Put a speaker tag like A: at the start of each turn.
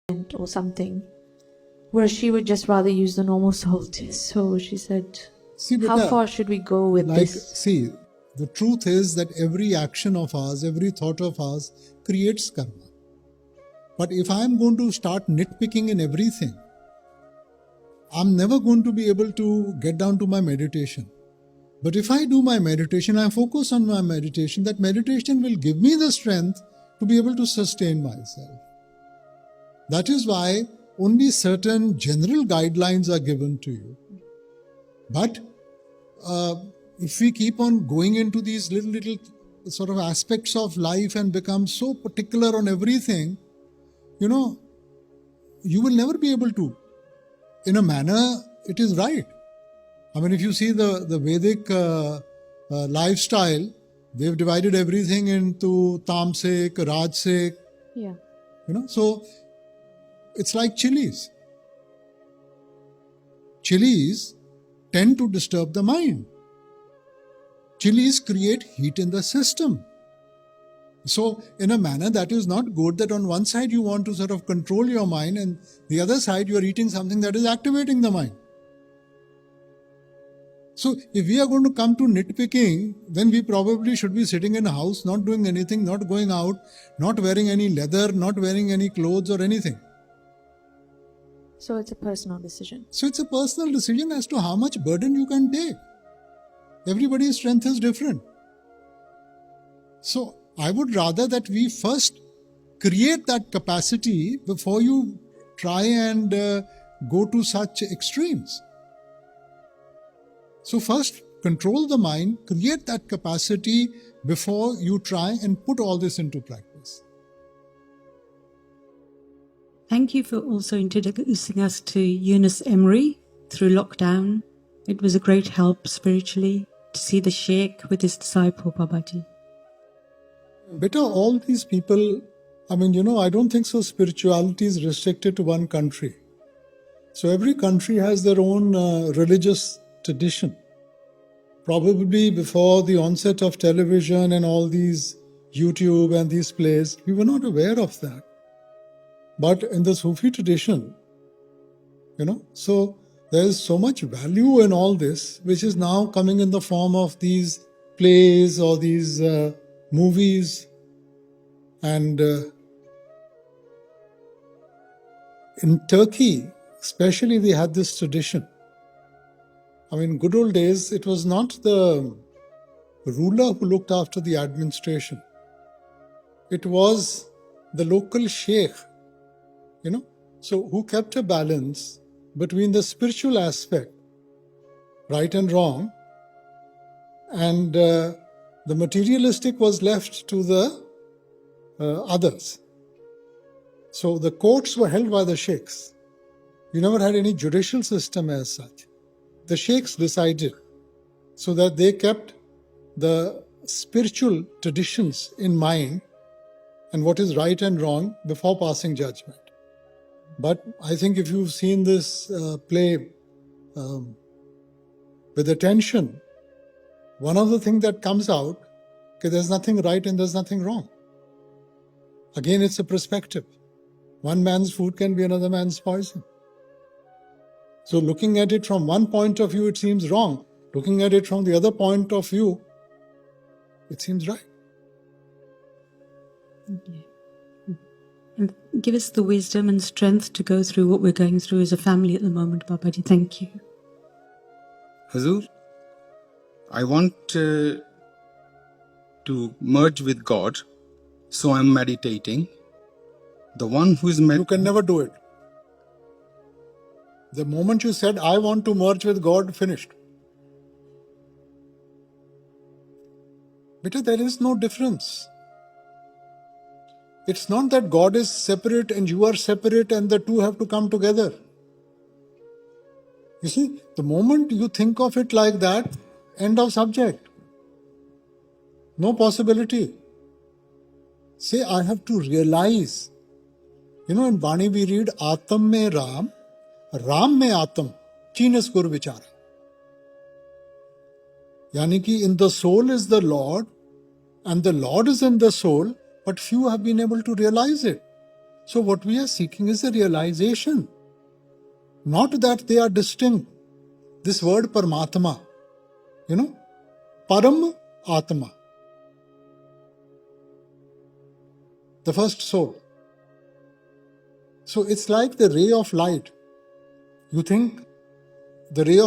A: or something, where she would just rather use the normal salt. So she said, how far should we go with this?
B: See, the truth is that every action of ours, every thought of ours creates karma. But if I am going to start nitpicking in everything, I'm never going to be able to get down to my meditation. But if I do my meditation, I focus on my meditation, that meditation will give me the strength to be able to sustain myself. That is why only certain general guidelines are given to you. But if we keep on going into these little sort of aspects of life and become so particular on everything, you will never be able to. In a manner, it is right. I mean, if you see the Vedic lifestyle, they've divided everything into tamasic, rajasic.
A: Yeah.
B: So it's like chilies. Chilies tend to disturb the mind. Chilies create heat in the system. So in a manner that is not good, that on one side you want to sort of control your mind and the other side you are eating something that is activating the mind. So if we are going to come to nitpicking, then we probably should be sitting in a house, not doing anything, not going out, not wearing any leather, not wearing any clothes or anything.
A: So it's a personal decision.
B: So it's a personal decision as to how much burden you can take. Everybody's strength is different. So I would rather that we first create that capacity before you try and go to such extremes. So first, control the mind, create that capacity before you try and put all this into practice.
C: Thank you for also introducing us to Yunus Emery through lockdown. It was a great help spiritually to see the Sheikh with his disciple Babaji.
B: Beta, all these people, I don't think so spirituality is restricted to one country. So every country has their own religious tradition. Probably before the onset of television and all these YouTube and these plays, we were not aware of that. But in the Sufi tradition, so there is so much value in all this, which is now coming in the form of these plays or these movies. And in Turkey, especially, they had this tradition. Good old days, it was not the ruler who looked after the administration. It was the local sheikh, so who kept a balance between the spiritual aspect, right and wrong, and the materialistic was left to the others. So the courts were held by the sheikhs. You never had any judicial system as such. The sheikhs decided so that they kept the spiritual traditions in mind and what is right and wrong before passing judgment. But I think if you've seen this play with attention, one of the things that comes out, there's nothing right and there's nothing wrong. Again, it's a perspective. One man's food can be another man's poison. So looking at it from one point of view, it seems wrong. Looking at it from the other point of view, it seems right.
C: And give us the wisdom and strength to go through what we're going through as a family at the moment, Babaji. Thank you.
D: Hazur, I want to merge with God, so I'm meditating. The one who is
B: You can never do it. The moment you said, I want to merge with God, finished. Because there is no difference. It's not that God is separate and you are separate and the two have to come together. You see, the moment you think of it like that, end of subject. No possibility. Say, I have to realize. In Bani we read, Atam mein Ram, Ram mein Atam, Chinas Gur Vichara. Yani ki in the soul is the Lord, and the Lord is in the soul, but few have been able to realize it. So what we are seeking is a realization, not that they are distinct. This word Paramatma, Param Atma, the first soul. So it's like the ray of light. You think the ray of